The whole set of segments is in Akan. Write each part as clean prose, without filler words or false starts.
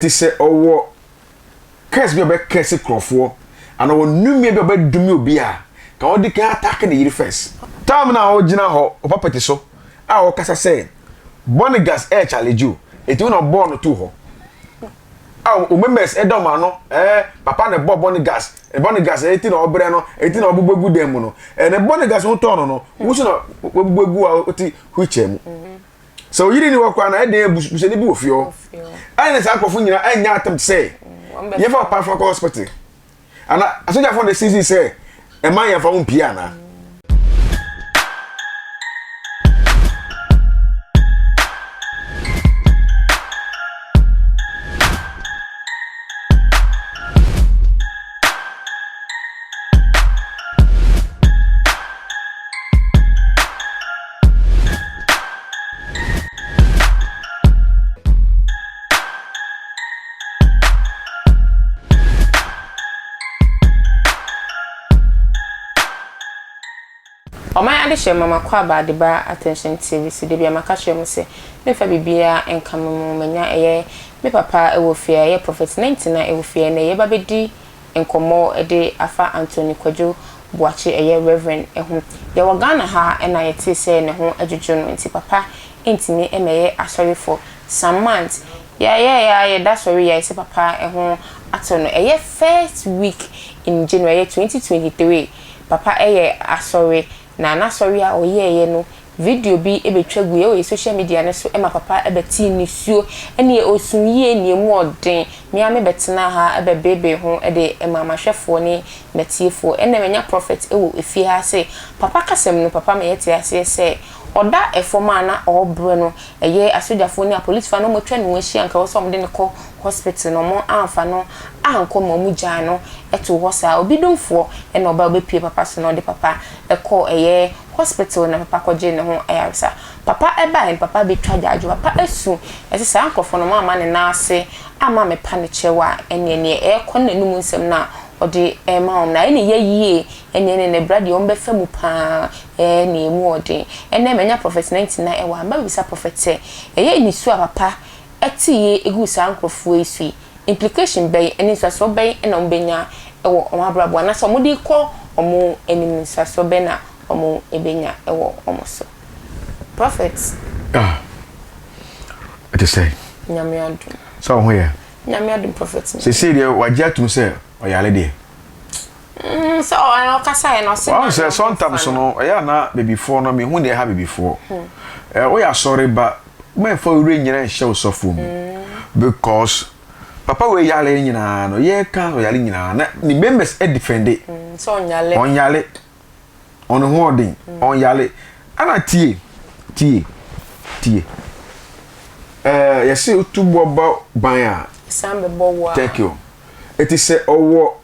Ti se owo kes bi obekese krofo ana wo numie bi obedumi obi a ka odi kan attack the yiri first time na o gina ho o papati so a o kasa say bonigas challenge you eti na born to ho a o members edom ano papa na bonigas eti na obre no eti na obugbegu dem no na bonigas ho to no wusu na obugbegu a oti huchem so yiri ni wakwa na ede buseni bi ofio ai na sakrofo nyina anya atem say ye for pa for hospital ana asoja for the season say e man ye for umpia na Oma ade hye mama kwa ba de ba attention TV si de bia maka hye mu se me fa bibia enka mu manya eye me papa e wo fie ye prophet 99 e wo fie na ye ba bedi enkomo de afa Anthony Kwadwo Boäkyé eye reverend ehu ye wo Ghana ha na ye ti se ne ho adwudwo no nti papa entimi emeye asori for some months ye da sorry ye se papa ehu ato no eye first week in January 2023 papa eye asori na sorry a oyeye no video bi ebetwagu ye social media ne so ema papa ebeti ni suo ene osunye ni emu odin me ame betena ha ebebebe ho de ema mahwefo ne metiefo ene menya prophet ewo efie ha se papa kasem no papa me yete ase se oda efoma na obre no eye asojafo ne police fa no motwa ne wahia nka wo so mde ne ko hospital no mo amfa no anko mamu gya no eto hosa obi domfo ene oba obepie papa so no de papa eko eye hospital na papa koje ne ho ayaresa papa eba papa betwa gyajo papa esu ese sa ankofo no mama ne na ase ama me pa ne chewa ene eko nanum nsem na odi ema om na ene yeyie ene ne bradi ombe famu pa ne emu odi ene menya prophet 99 ewa amba bisa prophet eye ni su papa etiye egu sa ankrofo esu implication bay ene so bay ena ombenya ewo omabrabo na so mudi ko omo enim so be na omo ebenya ewo omo so prophets it is say nyame adu so ho ye nyame adu prophets se dey wajiatum say oyale dey so I kasa no say well say sometimes no ya na baby for no me hu dey ha baby for we are sorry but me for ure nyina hye so for mu because papa we yale nyina no ye ka oyale nyina na ni members e defend so onyale on holding on yale ana tie yesi tubo ba ban a sambe bowa thank you it is say owo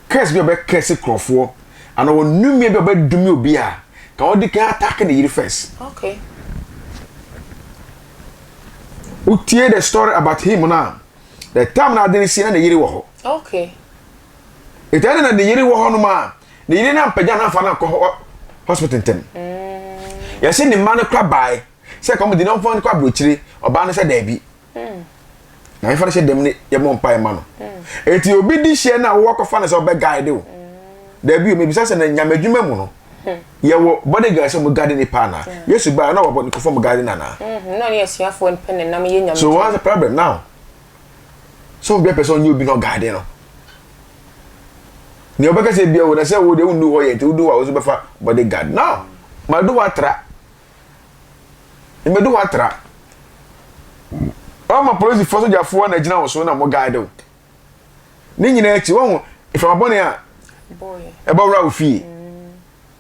kes bi obekese krofo ana wo numie bi obedumi obi a ka odi kan attack the yiri first okay utie the story about him now the time na dey see na the yiri wo ho okay it ain't na the yiri wo ho no ma the yiri na mpagya na fa na ko hospital tem yesi ni man kwa bai say come di no phone kwa brochire oba no say da bi na ifa say dem ni ye mo mpa ma no eti obi di hye na wo kofa na say oba guide o da bi o me bisa say na nyamadwuma mu no ye wo body guide say mo guide ni pa na yesu ba na wo ko form guide na na no ni esuafo pen na me ye nyamadwuma so what's the problem now so be person you be no guide no ni obeka say bia wo na say wo de undu ho ye te udu wa wo so be fa body guide now ma do watra imedu watra o ma police for so jafo na gina wo so na mo guide o ni nyina echi wo ifama bone a boy e ba wura ofie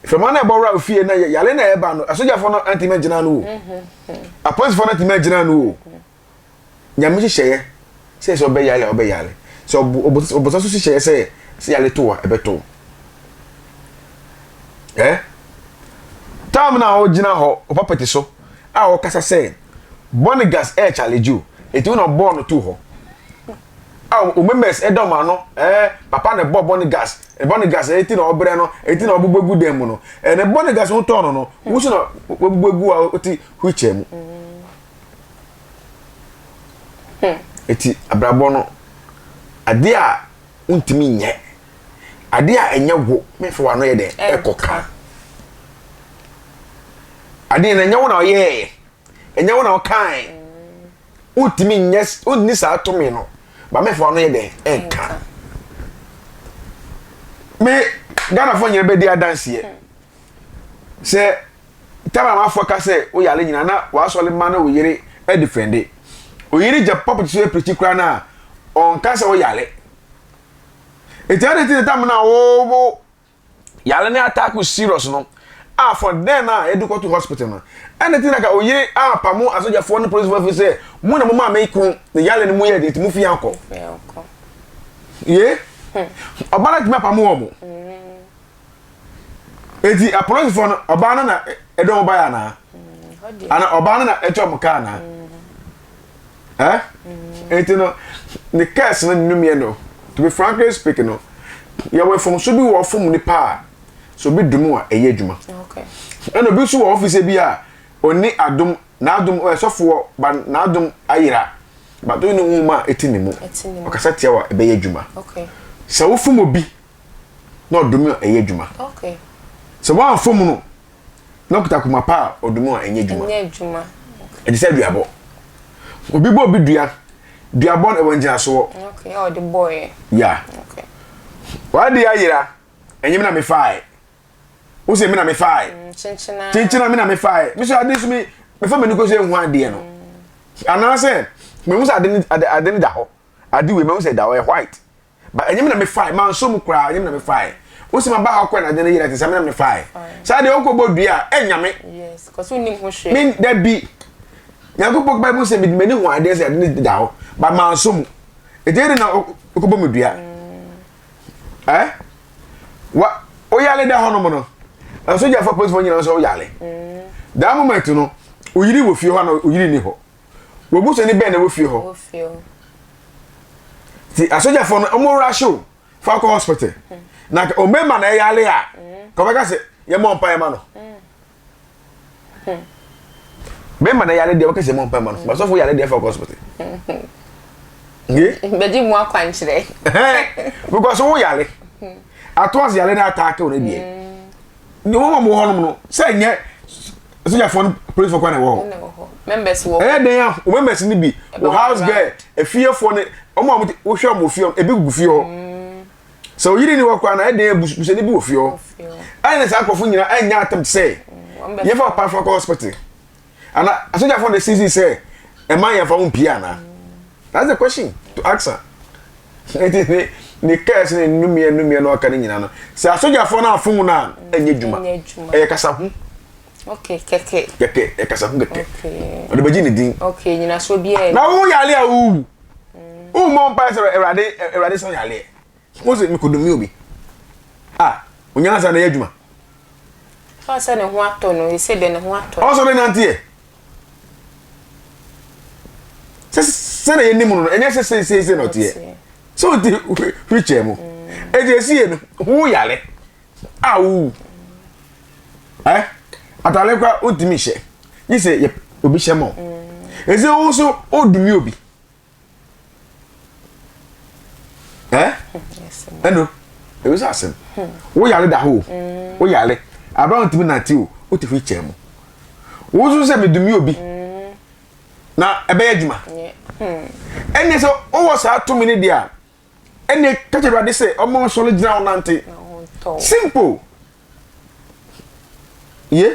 ifama na e ba wura ofie na yale na e ba no asojafo no anti me gina no o a police for na anti me gina no o nyame hye say so be yale so oboso so hye say yale to a e beto time na o gina ho o papati so a o kasa say bonigas challenge you eti na born to ho o members edom ano papa na bonigas eti na obre no eti na obugbegu dem no na bonigas ho to no wusu na obugbegu a oti huchem eti abrabọ no ade a untimi nye ade a enye wo me fa wano ye de ekoka ade na enye wo na ye enye wo na o kan untimi nye unni sa atome no ba me fa wano ye de enka me Ghana fo nyere be dia dance ye se taba ma fo ka se o yale nyina na wa so le ma na o yere e defende o yere je pop so e preach kra na on ka se o yale etare ti tam na wo yale na attack serious no ah for then na edu go to hospital na anything like o yere pamu asoja fo no police for say mu na mo ma me ku the yale ni mu ye de ti mu fi anko ye obana ti ma pamu wo mo eti a police for obana na edon ba ya na ana obana na echo mo ka na eti no the case na nnumie no to be frankly speaking no ya we from so bi wo from ni pa so bi dum a eye adwuma okay eno bi so wo office bi a oni adum na adum o sofo ba na adum ayira ba do ni nwuma etini mu okasa tia wa ebe ye adwuma okay so wo fom obi na odum a eye adwuma okay so wa fom no na kuta kuma pa odum a eye adwuma e dey say duabo obi bo obi duabon e wonjina so okay oh the boy yeah okay wa dey ayira enyim na me fai wo se me na me fai chinchina me na me fai me so ade so me fa me ni ko se hu ade no ana se me hu se ade ni da ho ade we me hu se da ho e white but enyim na me fai man so mu kra enyim na me fai wo se ma ba ha ko na ade ni yira te se me na me fai sa de onko bodua enyame yes cause we nim ho hwe me da bi nyango pok bible se me ni hu ade se ade ni da ho ba man so mu e de na okobo medua wa o yale da hono mo no so ja fa police for nyina so o yale da moment no o yiri wo fie ho na o yiri ni ho wo bu so ni be na wo fie ho ti asoja for no mo rasho fa ko hospital na o mema na yale a ko ba ka se ye mo mpa ye ma no mema na yale de o ka se mo mpa ma no ba so fo yale de fa ko hospital nge beji mu akwanchire because wo yale atwas yale na attack o na die ni wo mo hono no say nye so ya phone police for kwana wo members wo den ya o members ni bi o house girl e fie for ne o mo wo hwe mo fie e bi gugu fie ho so yiri ni wo kwana den busu ni bi wo fie ho ai na sa akofo nyina anya atem say ye fa pa for hospital ana so ya phone the CC say e man ya fa un pia na that's the question to answer ni case ni numie no aka ni nyina no se asoja fo na afun na enye djuma e kasa hu okay keke e kasa hu keke o de beji ni din okay nyina so bi e na wo yale a wu mo mpa se erade so yale mo se mi kodumi obi onya sa na ye djuma fa se ne ho ato no e se de ne ho ato o so de nantie se na ye nimu no enye se no tie so di preacher mo e je sie no hu yale awu atale kwa odimi hye yi se ye obi hye mo e se wo so odumi obi eno e was asem wo yale da ho wo yale abraham timi na ti o ti preacher mo wo so se me dumi obi na ebe ye djuma ene so o wo sa to mi ni dia ene kache rade se omo so le gina onante simple ye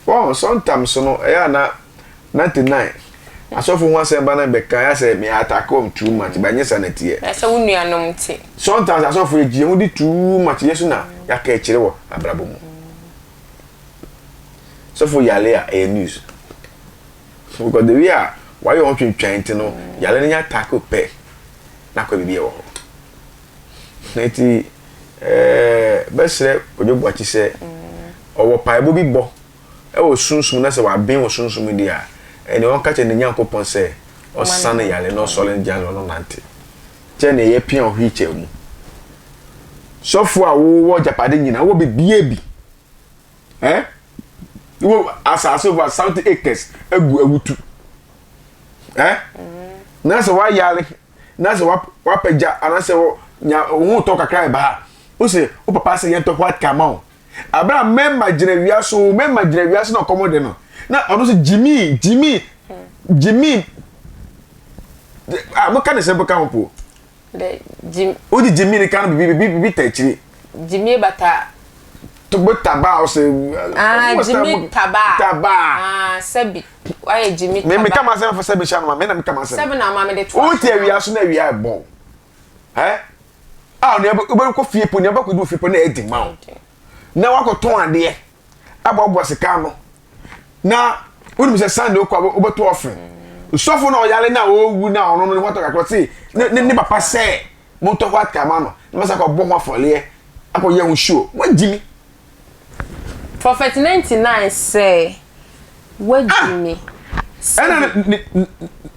wow sometimes no na 99 asofo ho ase ba na beka ya se me attack on too much ba nyesa na tie ese wonu anom ti sometimes asofo egie wo di too much yesu na ya ka ekire wo abrabo mu sofo yale a news because the way why you want to try no yale nya attack pe na kwa bibie wo neti besre ojobu achi se owo paibo bi bo e wo sunsun na se wa bin wo sunsun di a eni won ka che ne nyankopon se o sane yale no sole njan no nante che ne ye pian o hiche mu sofo a wo japade nyina wo bibie bi wo asase over 70 acres egu awutu na se wa yale na se wa pagya ana se nya wo to kakra ba ha o se o papa se yen to what come on abra memma gire wiaso na komode no na ono se Jimmy mo kan se boka mpo the Jim o di Jimmy ni kan bi tachiri Jimmy bata to botaba o se Jimmy taba sabi why Jimmy taba me kama se for sabi sha no me na me kama se sabi na ma me de to o ti wiaso na wia bon ne ko fie po ne ba ko du fie po na edi ma o na wa ko ton ade abobo sika no na wonu se sande ko obeto offering sofo na oyale na owu na ono no wato kakro si ne papa se mo to what kama no na sa ko bo ho afole akoye hu show wa Jimmy Prophet 99 say wa Jimmy ana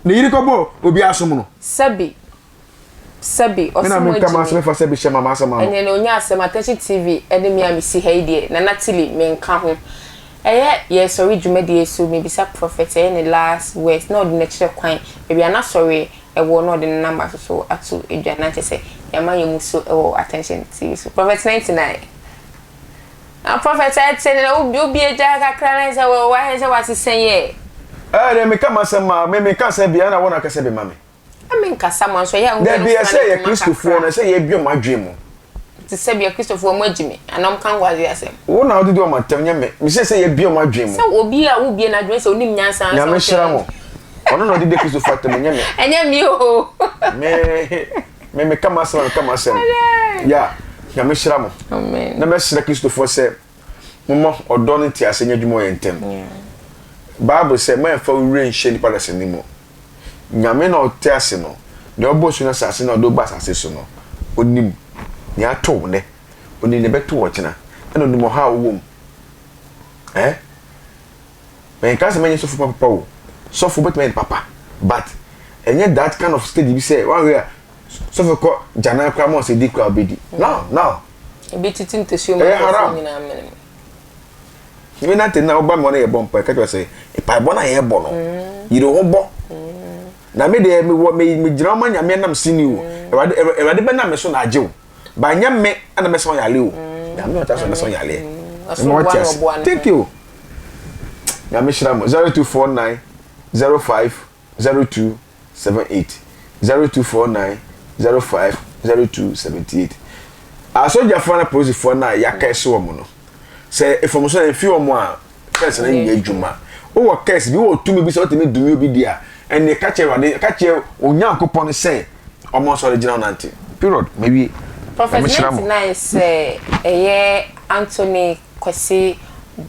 ne yiri ko bo obi asom no sabi osimo Jimmy kama se fa sabi shema ma sama ene no nya asema Attention TV ene mi amisi haidie na natili me nka ho yes sorry dwumadi so maybe sa prophet any last words no the next kwan maybe ana sorry wo no the number so atu edwana say yama yemuso Attention TV so prophet 99 prophet say na obi eja kakra na say wa say what say ye de me kama se ma me ka se bia na wona ka se be mame amen ka sama so ya de bia say ye Christopher na say ye bio madwe mu ti se bia Christopher mo Jimmy anom kan wazi asem wo na odidi o matam nya me say ye bio madwe mu say obi a wo bie na dwen say onim nyansa ya me hira mo ono no odidi Christopher tam nya me enya mi o me kama se ya me hira mo amen na me hira Christopher say mo odo no ti ase nya dwumo ye ntem Bible say man fa wure nhye ni pala senimo nyame na ote ase no de obosu na sase na odo ba sase so no onim ni ato ne oni ne beto wo kina na onim ha wo wom men ka se menye so fu papa wo so fu bet men papa but enye that kind of stage be say one way so fu ko jana kwa mo se di kwa obedi no e be titin to show ma ni na amene mi na tena oba mo na ye bompa ka twa say e pa bo na ye bo no yire ho bo na me de me gira ma nyame nam sini wo e be na me so na ajew ba nyame ana me so yale wo na me ta so me so yale thank you na me shira mo 0249 05 0278 0249 05 0278 asoja fana police for na yakese wo mo no say information en fi wo mo a first na yin adwuma o wo case bi wo tumi bi so temi dumi obi dia and the catcher onyankopon say almost original nanti period maybe prophet 99 say Anthony Kwesi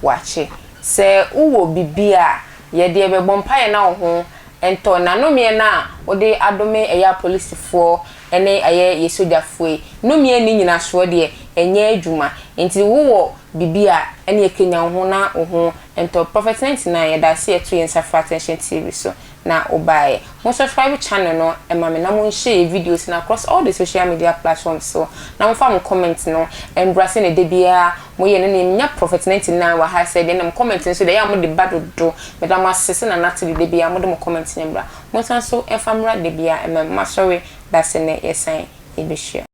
Boäkyé say uwo bibia ye de be bompaye na ho ento nanomie na ode adome police for ene ye sojafo nomie ni nyina so de enye adwuma enti wo bibia ene kenya ho na ho ento prophet 99 ye da se eto yen safa Attention TV so na obaye mo subscribe channel no emame na mo share videos na across all the social media platforms so na mo fa mo comment no embrace ne de bia mo ye ne nya prophet 99 wa ha say de na mo comment so de ya mo de badodo me da mo asese na natili de bia mo de mo comment ne bra mo san so efamra de bia emame ma sorry that's ne yesan e be share